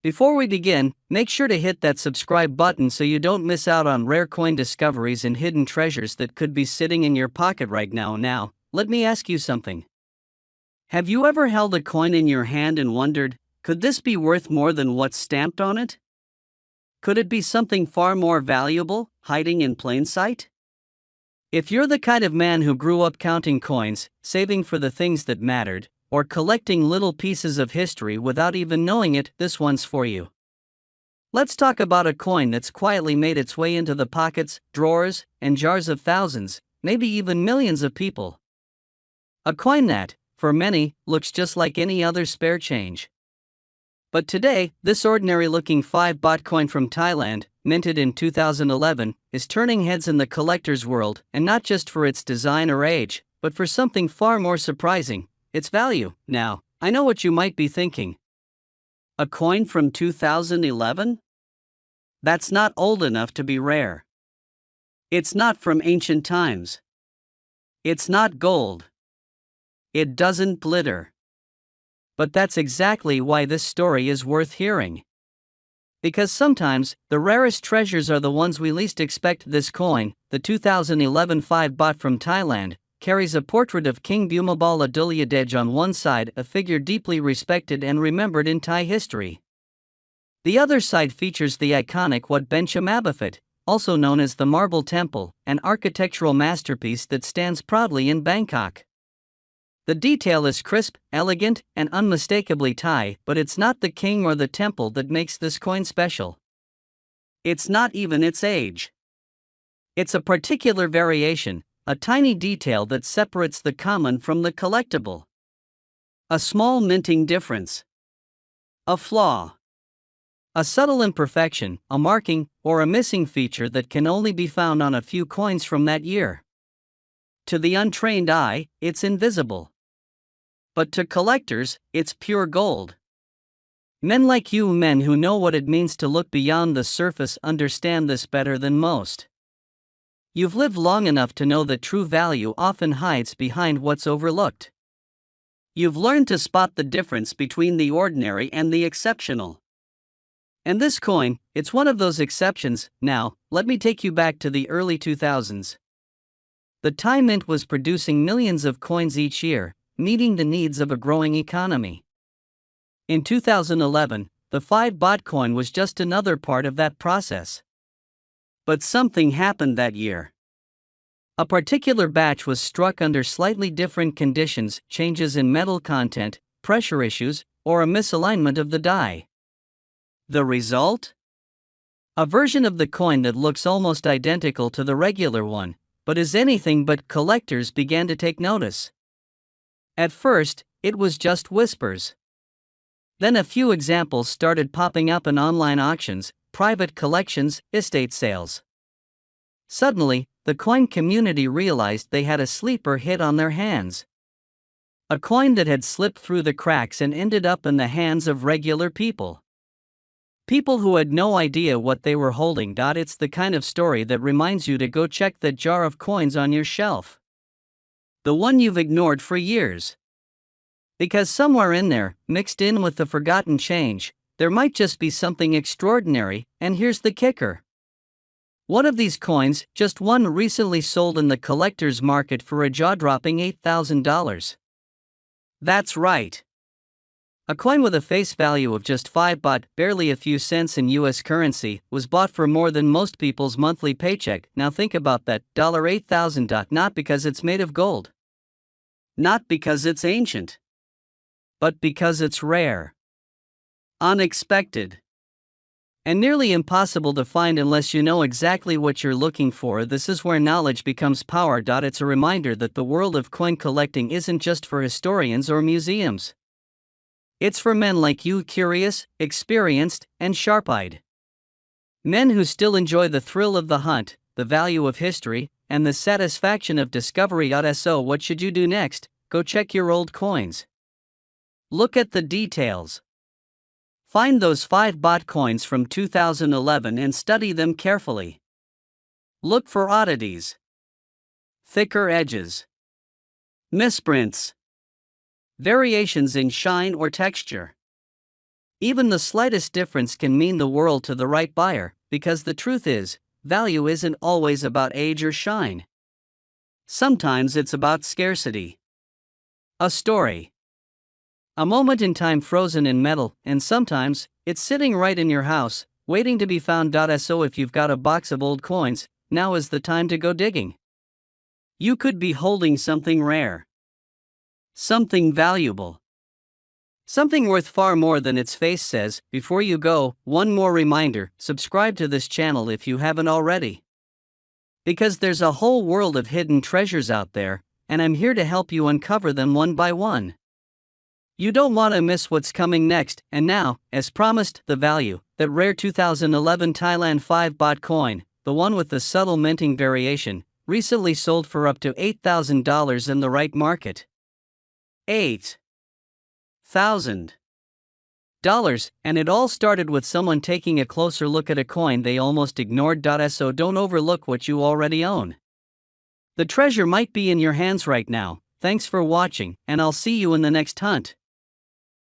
Before we begin, make sure to hit that subscribe button so you don't miss out on rare coin discoveries and hidden treasures that could be sitting in your pocket right now. Now, let me ask you something. Have you ever held a coin in your hand and wondered, could this be worth more than what's stamped on it? Could it be something far more valuable, hiding in plain sight? If you're the kind of man who grew up counting coins, saving for the things that mattered, or collecting little pieces of history without even knowing it, this one's for you. Let's talk about a coin that's quietly made its way into the pockets, drawers, and jars of thousands, maybe even millions of people. A coin that, for many, looks just like any other spare change. But today, this ordinary-looking 5 baht coin from Thailand, minted in 2011, is turning heads in the collector's world, and not just for its design or age, but for something far more surprising: its value. Now, I know what you might be thinking. A coin from 2011? That's not old enough to be rare. It's not from ancient times. It's not gold. It doesn't glitter. But that's exactly why this story is worth hearing. Because sometimes, the rarest treasures are the ones we least expect. This coin, the 2011 5 baht from Thailand, carries a portrait of King Bhumibol Adulyadej on one side, a figure deeply respected and remembered in Thai history. The other side features the iconic Wat Benchamabafit, also known as the Marble Temple, an architectural masterpiece that stands proudly in Bangkok. The detail is crisp, elegant, and unmistakably Thai, but it's not the king or the temple that makes this coin special. It's not even its age. It's a particular variation, a tiny detail that separates the common from the collectible. A small minting difference. A flaw. A subtle imperfection, a marking, or a missing feature that can only be found on a few coins from that year. To the untrained eye, it's invisible. But to collectors, it's pure gold. Men like you, men who know what it means to look beyond the surface, understand this better than most. You've lived long enough to know that true value often hides behind what's overlooked. You've learned to spot the difference between the ordinary and the exceptional. And this coin, it's one of those exceptions. Now, let me take you back to the early 2000s. The Thai Mint was producing millions of coins each year, meeting the needs of a growing economy. In 2011, the 5 baht coin was just another part of that process. But something happened that year. A particular batch was struck under slightly different conditions: changes in metal content, pressure issues, or a misalignment of the die. The result? A version of the coin that looks almost identical to the regular one, but is anything but. Collectors began to take notice. At first, it was just whispers. Then a few examples started popping up in online auctions, private collections, estate sales. Suddenly, the coin community realized they had a sleeper hit on their hands. A coin that had slipped through the cracks and ended up in the hands of regular people. People who had no idea what they were holding. It's the kind of story that reminds you to go check that jar of coins on your shelf. The one you've ignored for years. Because somewhere in there, mixed in with the forgotten change, there might just be something extraordinary. And here's the kicker. One of these coins, just one, recently sold in the collector's market for a jaw-dropping $8,000. That's right. A coin with a face value of just 5 baht, barely a few cents in US currency, was bought for more than most people's monthly paycheck. Now think about that, $8,000. Not because it's made of gold. Not because it's ancient. But because it's rare. Unexpected. And nearly impossible to find unless you know exactly what you're looking for. This is where knowledge becomes power. It's a reminder that the world of coin collecting isn't just for historians or museums. It's for men like you, curious, experienced, and sharp-eyed. Men who still enjoy the thrill of the hunt, the value of history, and the satisfaction of discovery. So what should you do next? Go check your old coins. Look at the details. Find those 5 baht coins from 2011 and study them carefully. Look for oddities. Thicker edges. Misprints. Variations in shine or texture. Even the slightest difference can mean the world to the right buyer, because the truth is, value isn't always about age or shine. Sometimes it's about scarcity. A story. A moment in time frozen in metal, and sometimes, it's sitting right in your house, waiting to be found. So if you've got a box of old coins, now is the time to go digging. You could be holding something rare, something valuable, something worth far more than its face says. Before you go, one more reminder: subscribe to this channel if you haven't already. Because there's a whole world of hidden treasures out there, and I'm here to help you uncover them one by one. You don't want to miss what's coming next. And now, as promised, the value, that rare 2011 Thailand 5 Baht coin, the one with the subtle minting variation, recently sold for up to $8,000 in the right market. $8,000. And it all started with someone taking a closer look at a coin they almost ignored. So don't overlook what you already own. The treasure might be in your hands right now. Thanks for watching, and I'll see you in the next hunt.